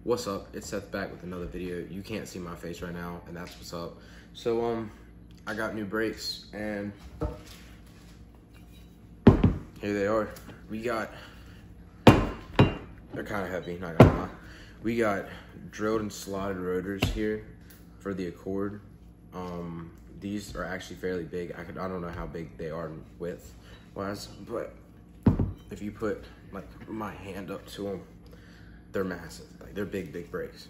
What's up? It's Seth back with another video. You can't see my face right now, and that's what's up. So I got new brakes, and here they are. They're kind of heavy, not gonna lie. We got drilled and slotted rotors here for the Accord. These are actually fairly big. I don't know how big they are width wise, but if you put like my hand up to them, they're massive. Like, they're big brakes.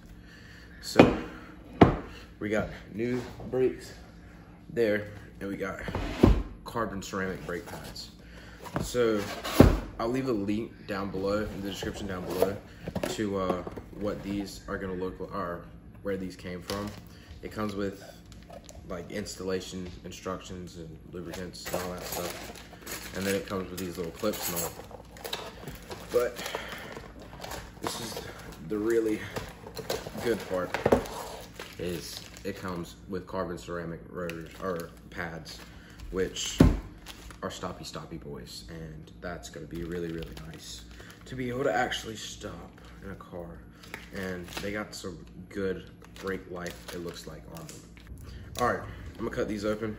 So we got new brakes there, and we got carbon ceramic brake pads. So I'll leave a link down below in the description down below to what these are gonna look like, or where these came from. It comes with like installation instructions and lubricants and all that stuff, and then it comes with these little clips and all. But this is the really good part, is it comes with carbon ceramic rotors or pads, which are stoppy boys, and that's gonna be really nice to be able to actually stop in a car. And they got some good brake life, it looks like, on them. All right, I'm gonna cut these open,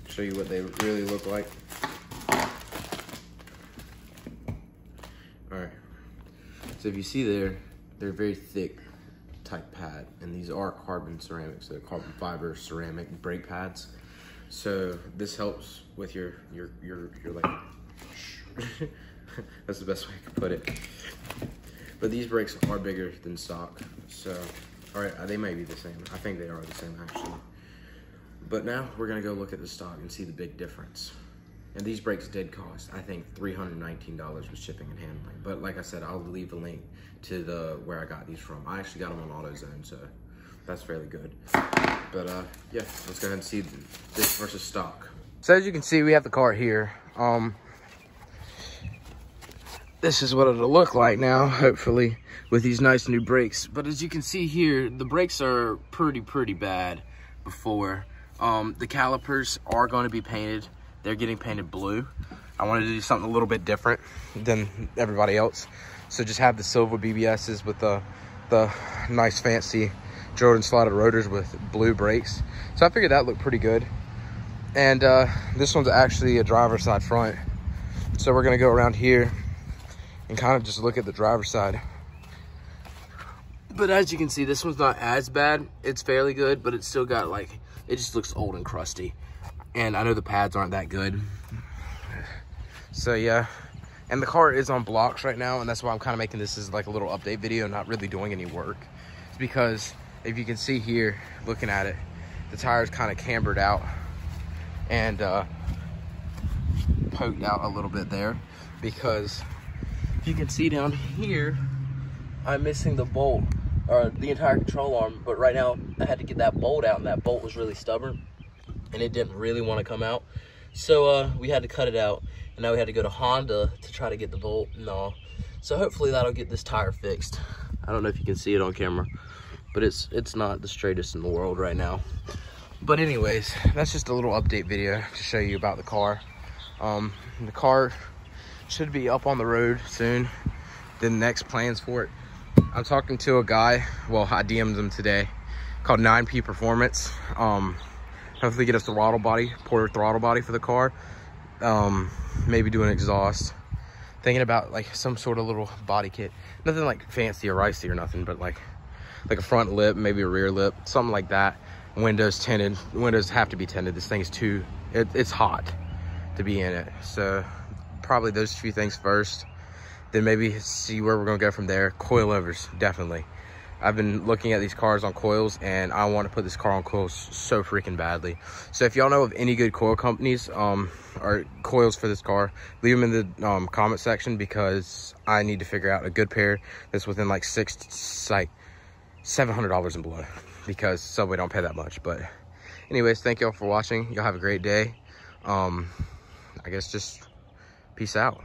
show you what they really look like. All right, so if you see there, they're very thick type pad, and these are carbon ceramic, so carbon fiber ceramic brake pads. So this helps with your like, that's the best way I can put it. But these brakes are bigger than stock, so, all right, they may be the same. I think they are the same actually. But now we're gonna go look at the stock and see the big difference. And these brakes did cost, I think, $319 with shipping and handling. But like I said, I'll leave a link to where I got these from. I actually got them on AutoZone, so that's fairly good. But yeah, let's go ahead and see this versus stock. So as you can see, we have the car here. This is what it'll look like now, hopefully, with these nice new brakes. But as you can see here, the brakes are pretty bad before. The calipers are going to be painted. They're getting painted blue. I wanted to do something a little bit different than everybody else. So just have the silver BBSs with the nice fancy drilled and slotted rotors with blue brakes. So I figured that looked pretty good. And this one's actually a driver's side front. So we're gonna go around here and kind of just look at the driver's side. But as you can see, this one's not as bad. It's fairly good, but it's still got like, it just looks old and crusty. And I know the pads aren't that good. So yeah, and the car is on blocks right now, and that's why I'm kind of making this as like a little update video, not really doing any work. It's because if you can see here, looking at it, the tire's kind of cambered out and poked out a little bit there, because if you can see down here, I'm missing the bolt, or the entire control arm, but right now I had to get that bolt out, and that bolt was really stubborn and it didn't really want to come out. So we had to cut it out, and now we had to go to Honda to try to get the bolt and all. So hopefully that'll get this tire fixed. I don't know if you can see it on camera, but it's not the straightest in the world right now. But anyways, that's just a little update video to show you about the car. The car should be up on the road soon. The next plans for it, I'm talking to a guy, well, I DM'd him today, called 9P Performance. Hopefully get a throttle body, Porter throttle body for the car. Maybe do an exhaust. Thinking about like some sort of little body kit. Nothing like fancy or ricey or nothing, but like a front lip, maybe a rear lip, something like that. Windows tinted. Windows have to be tinted. This thing is it's hot to be in it. So probably those few things first. Then maybe see where we're gonna go from there. Coilovers, definitely. I've been looking at these cars on coils, and I want to put this car on coils so freaking badly. So if y'all know of any good coil companies or coils for this car, leave them in the comment section, because I need to figure out a good pair that's within like $700 and below, because Subway don't pay that much. But anyways, thank y'all for watching. Y'all have a great day. I guess just peace out.